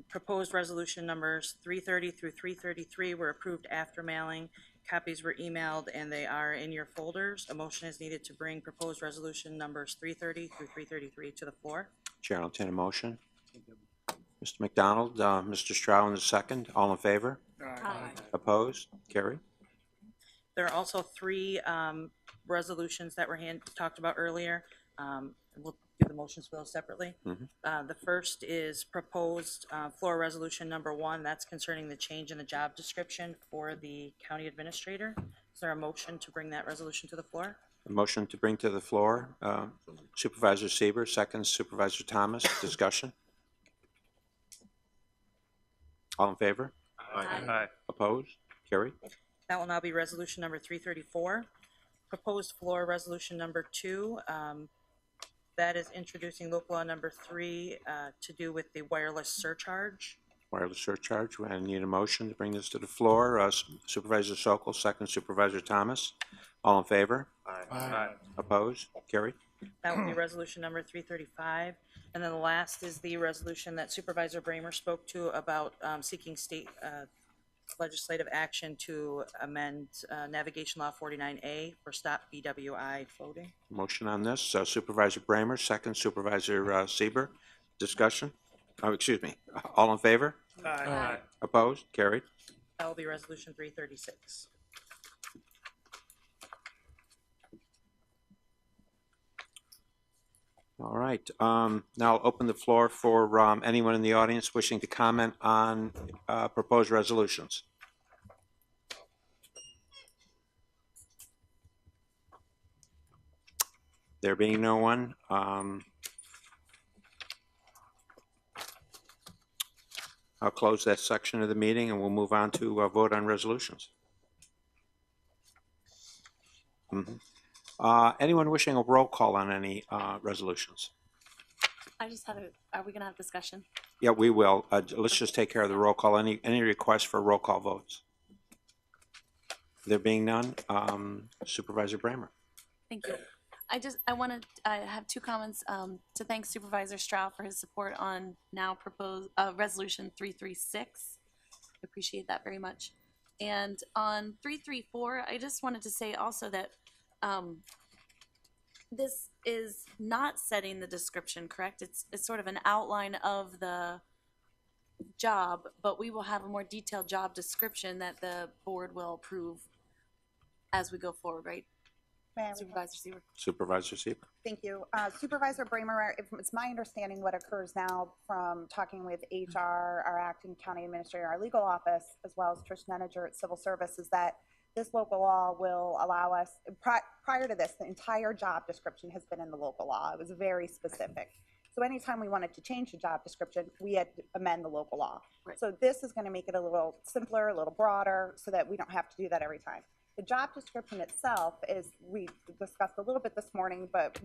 Proposed resolution numbers 330 through 333 were approved after mailing. Copies were emailed and they are in your folders. A motion is needed to bring proposed resolution numbers 330 through 333 to the floor. Chair will entertain a motion. Mr. McDonald, Mr. Stroud in the second. All in favor? Aye. Opposed? Carried. There are also three resolutions that were talked about earlier. We'll do the motions for those separately. The first is proposed floor resolution number 1. That's concerning the change in the job description for the county administrator. Is there a motion to bring that resolution to the floor? A motion to bring to the floor. Supervisor Sieber, second. Supervisor Thomas. Discussion. All in favor? Aye. Opposed? Carried. That will now be resolution number 334. Proposed floor resolution number 2. That is introducing local law number 3 to do with the wireless surcharge. Wireless surcharge. I need a motion to bring this to the floor. Supervisor Sokol, second. Supervisor Thomas. All in favor? Aye. Opposed? Carried. That would be resolution number 335. And then the last is the resolution that Supervisor Bramer spoke to about seeking state legislative action to amend Navigation Law 49A for stop BWI floating. Motion on this. Supervisor Bramer, second. Supervisor Sieber. Discussion. Oh, excuse me. All in favor? Aye. Opposed? Carried. That will be resolution 336. All right. Now I'll open the floor for anyone in the audience wishing to comment on proposed resolutions. There being no one, I'll close that section of the meeting and we'll move on to vote on resolutions. Anyone wishing a roll call on any resolutions? I just had are we gonna have discussion? Yeah, we will. Let's just take care of the roll call. Any requests for roll call votes? There being none, Supervisor Bramer. Thank you. I have two comments to thank Supervisor Stroud for his support on now proposed resolution 336. I appreciate that very much. And on 334, I just wanted to say also that this is not setting the description, correct? It's sort of an outline of the job, but we will have a more detailed job description that the board will approve as we go forward, right? Supervisor Sieber. Supervisor Sieber. Thank you. Supervisor Bramer, it's my understanding what occurs now from talking with HR, our acting county administrator, our legal office, as well as Trish Neninger at Civil Service, is that this local law will allow us, prior to this, the entire job description has been in the local law. It was very specific. So anytime we wanted to change the job description, we had to amend the local law. Right. So this is going to make it a little simpler, a little broader, so that we don't have to do that every time. The job description itself is, we discussed a little bit this morning, but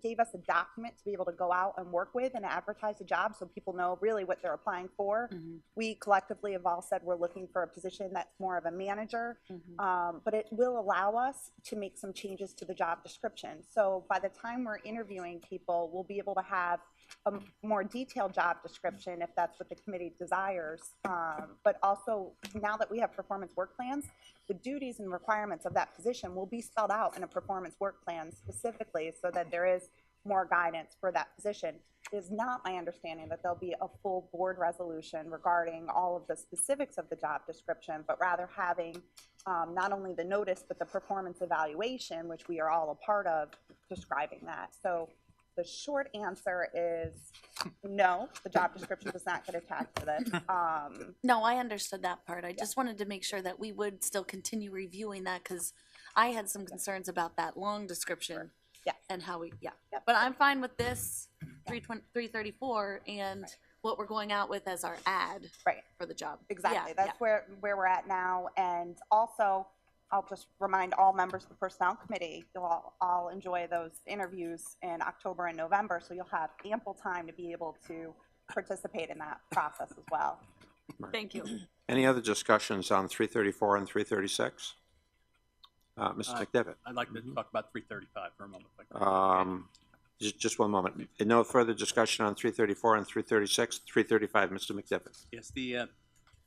gave us a document to be able to go out and work with and advertise a job so people know really what they're applying for. We collectively have all said we're looking for a position that's more of a manager, but it will allow us to make some changes to the job description. So by the time we're interviewing people, we'll be able to have a more detailed job description if that's what the committee desires. But also, now that we have performance work plans, the duties and requirements of that position will be spelled out in a performance work plan specifically, so that there is more guidance for that position. It is not my understanding that there'll be a full board resolution regarding all of the specifics of the job description, but rather having not only the notice, but the performance evaluation, which we are all a part of, describing that. So the short answer is no, the job description does not get attached to this. No, I understood that part. I just wanted to make sure that we would still continue reviewing that, because I had some concerns about that long description. Yeah. And how we, But I'm fine with this 334 and what we're going out with as our ad for the job. Exactly. That's where we're at now. And also, I'll just remind all members of the Personnel Committee, you'll all enjoy those interviews in October and November, so you'll have ample time to be able to participate in that process as well. Thank you. Any other discussions on 334 and 336? Mr. McDevitt. I'd like to talk about 335 for a moment. If I could. Just one moment. No further discussion on 334 and 336. 335, Mr. McDevitt. Yes, the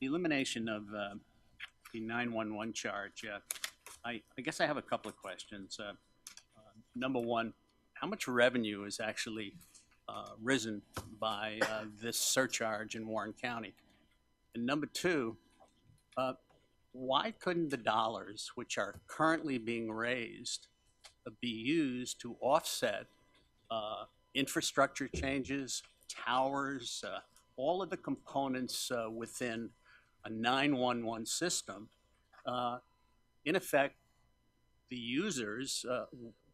elimination of the 911 charge. I guess I have a couple of questions. Number one, how much revenue is actually risen by this surcharge in Warren County? And number two, why couldn't the dollars which are currently being raised be used to offset infrastructure changes, towers, all of the components within a 911 system? In effect, the users,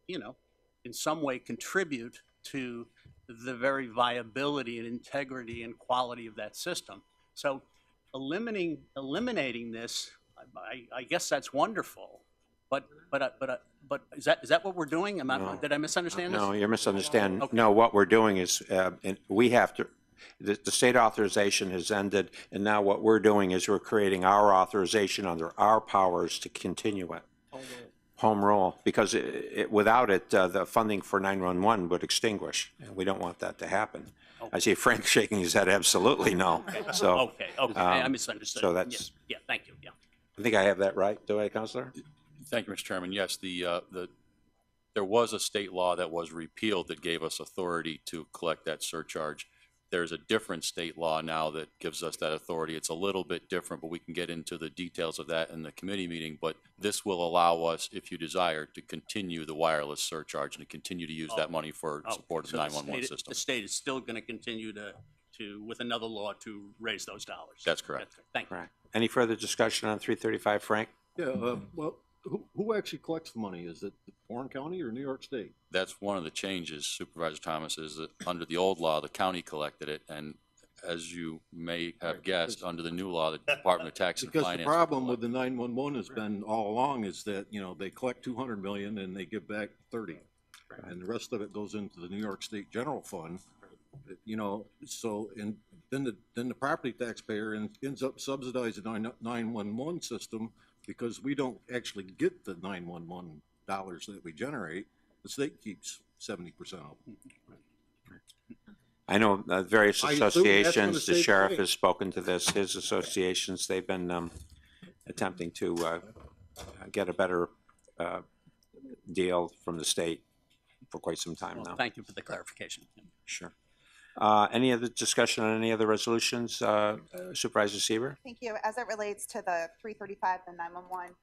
in some way contribute to the very viability and integrity and quality of that system. So eliminating this, I guess that's wonderful, but is that what we're doing? Did I misunderstand this? No, you're misunderstanding. Okay. No, what we're doing is we have to. The state authorization has ended, and now what we're doing is we're creating our authorization under our powers to continue it. Home rule, because without it, the funding for 911 would extinguish, and we don't want that to happen. Okay. I see Frank shaking his head. Absolutely no. So okay, I misunderstood. So that's thank you. Yeah, I think I have that right. Do I, Councilor? Thank you, Mr. Chairman. Yes, there was a state law that was repealed that gave us authority to collect that surcharge. There's a different state law now that gives us that authority. It's a little bit different, but we can get into the details of that in the committee meeting. But this will allow us, if you desire, to continue the wireless surcharge and to continue to use that money for support of the 911 system. The state is still going to continue to, with another law, to raise those dollars. That's correct. Thank you. Right. Any further discussion on 335, Frank? Yeah, well, who actually collects the money? Is it Warren County or New York State? That's one of the changes, Supervisor Thomas, is that under the old law, the county collected it, and as you may have guessed, under the new law, the Department of Tax and Finance. Because the problem with the 911 has been all along is that, they collect 200 million and they give back 30. And the rest of it goes into the New York State General Fund, so, and then the property taxpayer ends up subsidizing our 911 system, because we don't actually get the 911 dollars that we generate. The state keeps 70% of them. I know various associations, the sheriff has spoken to this, his associations, they've been attempting to get a better deal from the state for quite some time now. Thank you for the clarification. Sure. Any other discussion on any other resolutions? Supervisor Seaver? Thank you. As it relates to the 335, the 911,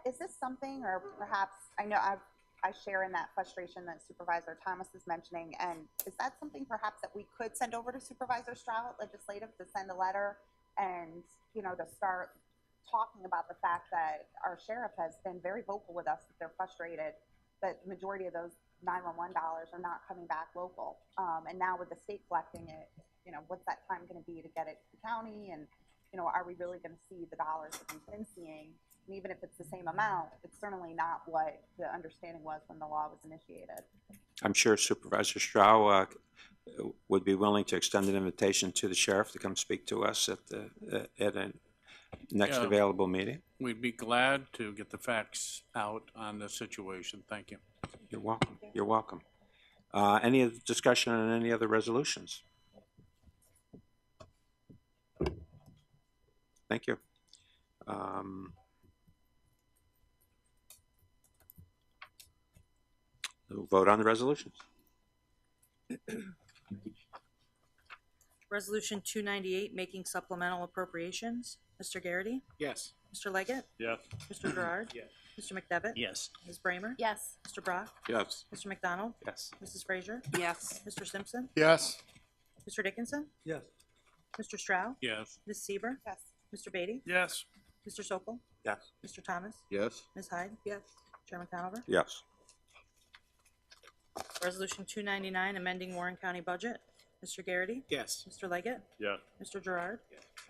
is this something, or perhaps, I know I share in that frustration that Supervisor Thomas is mentioning, and is that something perhaps that we could send over to Supervisor Strout, legislative, to send a letter and, to start talking about the fact that our sheriff has been very vocal with us that they're frustrated that the majority of those 911 dollars are not coming back local. And now with the state collecting it, you know, what's that time going to be to get it to the county? And, you know, are we really going to see the dollars that we've been seeing? And even if it's the same amount, it's certainly not what the understanding was when the law was initiated. I'm sure Supervisor Strau would be willing to extend an invitation to the sheriff to come speak to us at a next Yeah. available meeting. We'd be glad to get the facts out on the situation. Thank you. You're welcome. You're welcome. Any other discussion on any other resolutions? Thank you. We'll vote on the resolutions. Resolution 298, making supplemental appropriations. Mr. Garrity? Yes. Mr. Leggett? Yes. Mr. Gerard? Yes. Mr. McDevitt? Yes. Ms. Bramer? Yes. Mr. Brock? Yes. Mr. McDonald? Yes. Mrs. Frazier? Yes. Mr. Simpson? Yes. Mr. Dickinson? Yes. Mr. Stroud? Yes. Ms. Seaver? Yes. Mr. Beatty? Yes. Mr. Sokol? Yes. Mr. Thomas? Yes. Ms. Hyde? Yes. Chairman Conover? Yes. Resolution 299, amending Warren County budget. Mr. Garrity? Yes. Mr. Leggett? Yes. Mr. Gerard?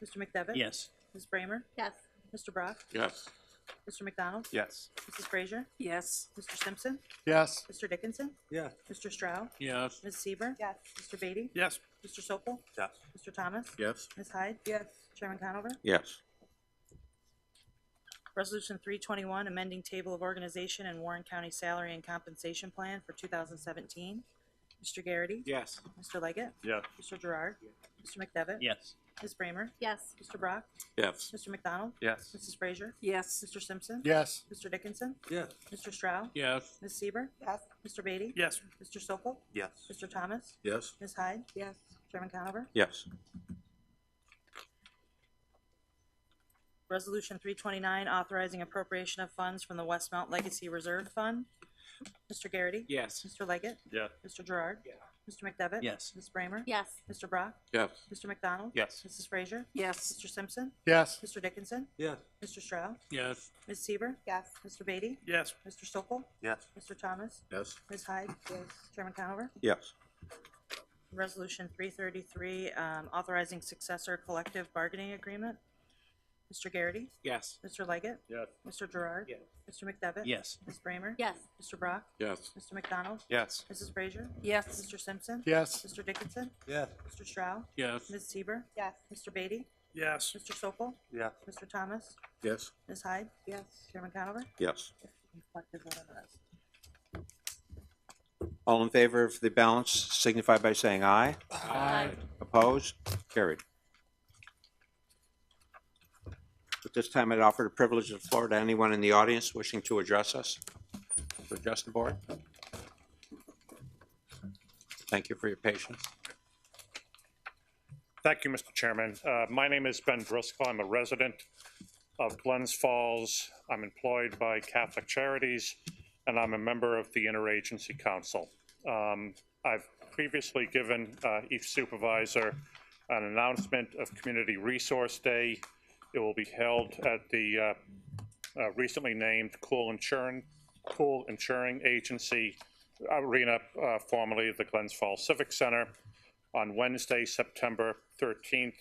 Mr. McDevitt? Yes. Ms. Bramer? Yes. Mr. Brock? Yes. Mr. McDonald? Yes. Mrs. Frazier? Yes. Mr. Simpson? Yes. Mr. Dickinson? Yes. Mr. Stroud? Yes. Ms. Seaver? Yes. Mr. Beatty? Yes. Mr. Sokol? Yes. Mr. Thomas? Yes. Ms. Hyde? Yes. Chairman Conover? Yes. Resolution 321, amending table of organization and Warren County salary and compensation plan for 2017. Mr. Garrity? Yes. Mr. Leggett? Yes. Mr. Gerard? Mr. McDevitt? Yes. Ms. Bramer? Yes. Mr. Brock? Yes. Mr. McDonald? Yes. Mrs. Frazier? Yes. Mr. Simpson? Yes. Mr. Dickinson? Yes. Mr. Stroud? Yes. Ms. Seaver? Yes. Mr. Beatty? Yes. Mr. Sokol? Yes. Mr. Thomas? Yes. Ms. Hyde? Yes. Chairman Conover? Yes. Resolution 329, authorizing appropriation of funds from the Westmount Legacy Reserve Fund. Mr. Garrity? Yes. Mr. Leggett? Yes. Mr. Gerard? Mr. McDevitt? Yes. Ms. Bramer? Yes. Mr. Brock? Yes. Mr. McDonald? Yes. Mrs. Frazier? Yes. Mr. Simpson? Yes. Mr. Dickinson? Yes. Mr. Stroud? Yes. Ms. Seaver? Yes. Mr. Beatty? Yes. Mr. Sokol? Yes. Mr. Thomas? Yes. Ms. Hyde? Yes. Chairman Conover? Yes. Resolution 333, authorizing successor collective bargaining agreement. Mr. Garrity? Yes. Mr. Leggett? Yes. Mr. Gerard? Yes. Mr. McDevitt? Yes. Ms. Bramer? Yes. Mr. Brock? Yes. Mr. McDonald? Yes. Mrs. Frazier? Yes. Mr. Simpson? Yes. Mr. Dickinson? Yes. Mr. Stroud? Yes. Ms. Seaver? Yes. Mr. Beatty? Yes. Mr. Sokol? Yes. Mr. Thomas? Yes. Ms. Hyde? Yes. Chairman Conover? Yes. Collective vote on the rest. All in favor of the balance signify by saying aye. Aye. Opposed? Carried. At this time, I'd offer the privilege of the floor to anyone in the audience wishing to address us, to address the board. Thank you for your patience. Thank you, Mr. Chairman. My name is Ben Driscoll. I'm a resident of Glens Falls. I'm employed by Catholic Charities, and I'm a member of the Interagency Council. I've previously given each supervisor an announcement of Community Resource Day. It will be held at the recently named Cool Insuring Agency Arena, formerly the Glens Falls Civic Center, on Wednesday, September 13th,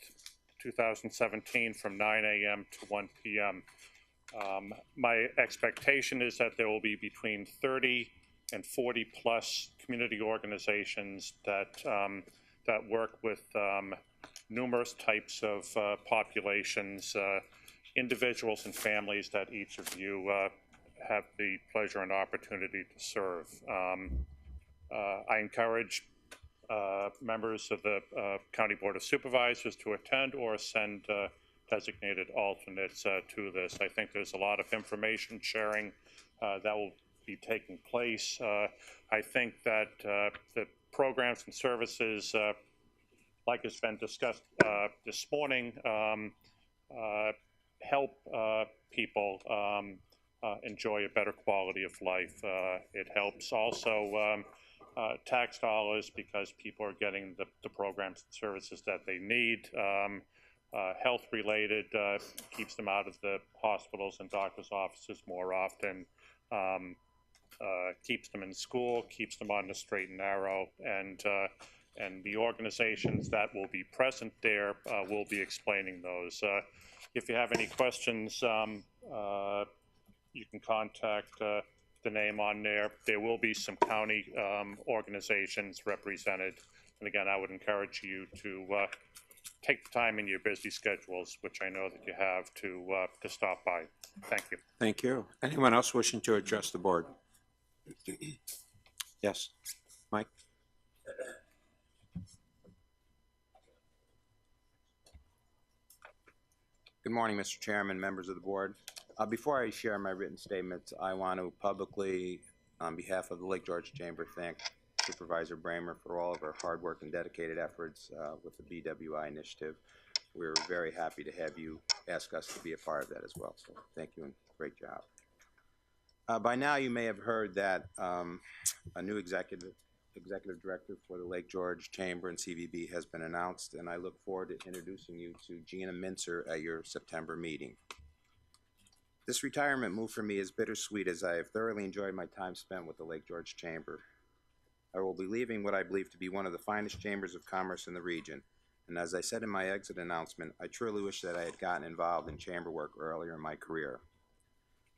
2017, from 9 a.m. to 1 p.m. My expectation is that there will be between 30 and 40 plus community organizations that work with numerous types of populations, individuals and families that each of you have the pleasure and opportunity to serve. I encourage members of the County Board of Supervisors to attend or send designated alternates to this. I think there's a lot of information sharing that will be taking place. I think that the programs and services, like has been discussed this morning, help people enjoy a better quality of life. It helps also tax dollars because people are getting the programs and services that they need. Health related keeps them out of the hospitals and doctors' offices more often. keeps them in school, keeps them on the straight and narrow, and the organizations that will be present there will be explaining those. If you have any questions, you can contact the name on there. There will be some county organizations represented. And again, I would encourage you to take the time in your busy schedules, which I know that you have, to stop by. Thank you. Thank you. Anyone else wishing to address the board? Yes, Mike? Good morning, Mr. Chairman, members of the board. Before I share my written statements, I want to publicly, on behalf of the Lake George Chamber, thank Supervisor Bramer for all of her hard work and dedicated efforts with the BWI initiative. We're very happy to have you ask us to be a part of that as well. So thank you and great job. By now you may have heard that a new executive director for the Lake George Chamber and CVB has been announced, and I look forward to introducing you to Gina Mincer at your September meeting. This retirement move for me is bittersweet, as I have thoroughly enjoyed my time spent with the Lake George Chamber. I will be leaving what I believe to be one of the finest chambers of commerce in the region, and as I said in my exit announcement, I truly wish that I had gotten involved in chamber work earlier in my career.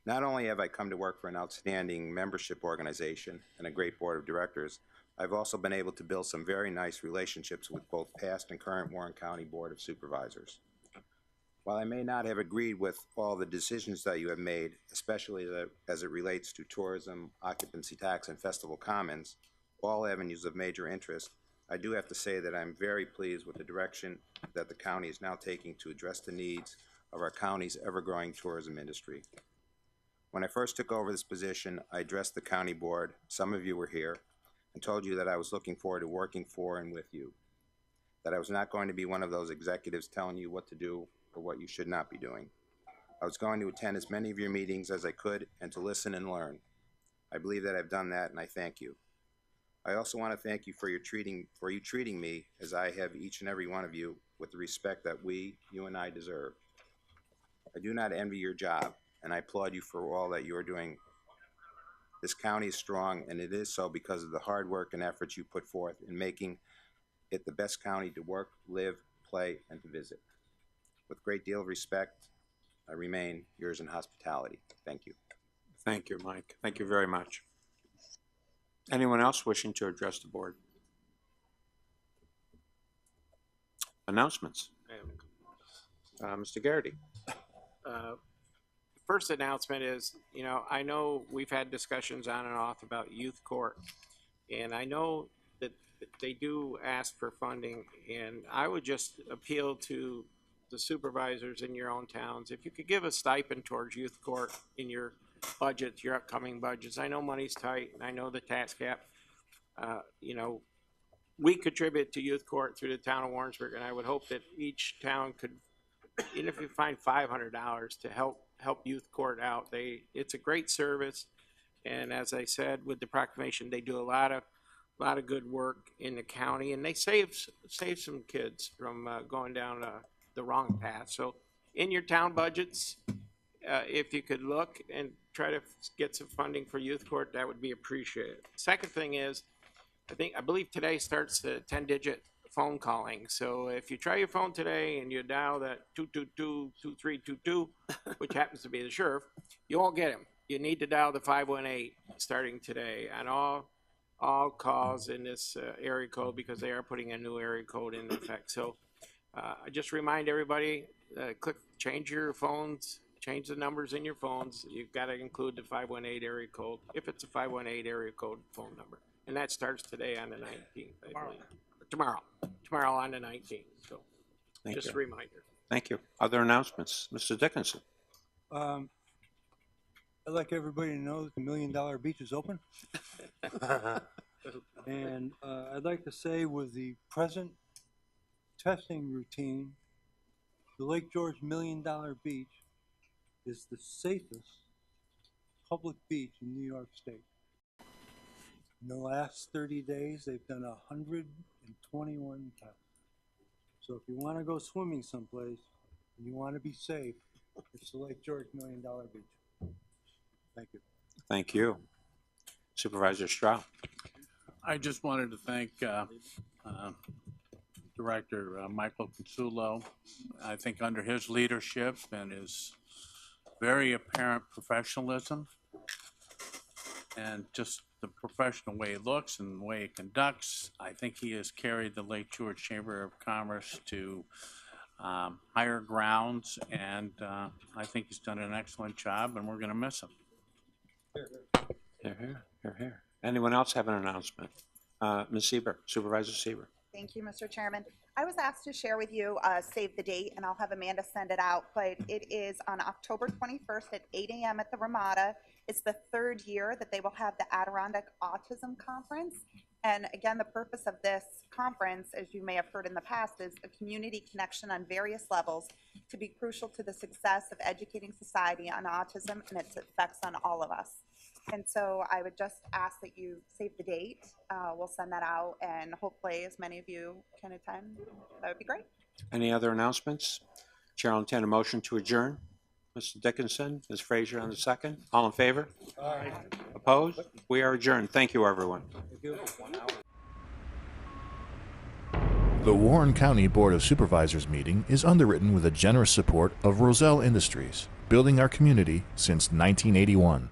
Not only have I come to work for an outstanding membership organization and a great board of directors, I've also been able to build some very nice relationships with both past and current Warren County Board of Supervisors. While I may not have agreed with all the decisions that you have made, especially as it relates to tourism, occupancy tax, and festival commons, all avenues of major interest, I do have to say that I'm very pleased with the direction that the county is now taking to address the needs of our county's ever-growing tourism industry. When I first took over this position, I addressed the county board, some of you were here, and told you that I was looking forward to working for and with you, that I was not going to be one of those executives telling you what to do or what you should not be doing. I was going to attend as many of your meetings as I could and to listen and learn. I believe that I've done that, and I thank you. I also want to thank you for you treating me as I have each and every one of you with the respect that you and I deserve. I do not envy your job, and I applaud you for all that you are doing. This county is strong, and it is so because of the hard work and efforts you put forth in making it the best county to work, live, play, and to visit. With a great deal of respect, I remain yours in hospitality. Thank you. Thank you, Mike. Thank you very much. Anyone else wishing to address the board? Announcements. Mr. Garrity. First announcement is, I know we've had discussions on and off about youth court, and I know that they do ask for funding, and I would just appeal to the supervisors in your own towns, if you could give a stipend towards youth court in your budgets, your upcoming budgets. I know money's tight, and I know the tax cap. We contribute to youth court through the town of Warrensburg, and I would hope that each town could, even if you find $500 to help youth court out. It's a great service, and as I said with the proclamation, they do a lot of good work in the county, and they save some kids from going down the wrong path. So in your town budgets, if you could look and try to get some funding for youth court, that would be appreciated. Second thing is, I believe today starts the 10-digit phone calling. So if you try your phone today and you dial that 222-2322, which happens to be the sheriff, you won't get him. You need to dial the 518 starting today on all calls in this area code, because they are putting a new area code in effect. So I just remind everybody, change your phones, change the numbers in your phones. You've got to include the 518 area code, if it's a 518 area code phone number. And that starts today on the 19th, I believe. Tomorrow on the 19th. So just a reminder. Thank you. Other announcements? Mr. Dickinson. I'd like everybody to know that the $1 Million Beach is open. And I'd like to say, with the present testing routine, the Lake George $1 Million Beach is the safest public beach in New York State. In the last 30 days, they've done 121 tests. So if you want to go swimming someplace and you want to be safe, it's the Lake George $1 Million Beach. Thank you. Thank you. Supervisor Stroud. I just wanted to thank Director Michael Consulo. I think under his leadership and his very apparent professionalism and just the professional way he looks and the way he conducts, I think he has carried the Lake George Chamber of Commerce to higher grounds, and I think he's done an excellent job, and we're going to miss him. Here, here, here, here. Anyone else have an announcement? Ms. Seaver, Supervisor Seaver. Thank you, Mr. Chairman. I was asked to share with you, save the date, and I'll have Amanda send it out, but it is on October 21st at 8 a.m. at the Ramada. It's the third year that they will have the Adirondack Autism Conference. And again, the purpose of this conference, as you may have heard in the past, is a community connection on various levels to be crucial to the success of educating society on autism and its effects on all of us. And so I would just ask that you save the date. We'll send that out, and hopefully as many of you can attend. That would be great. Any other announcements? Chair will entertain a motion to adjourn. Mr. Dickinson, Ms. Frazier on the second. All in favor? Aye. Opposed? We are adjourned. Thank you, everyone. The Warren County Board of Supervisors meeting is underwritten with the generous support of Roselle Industries, building our community since 1981.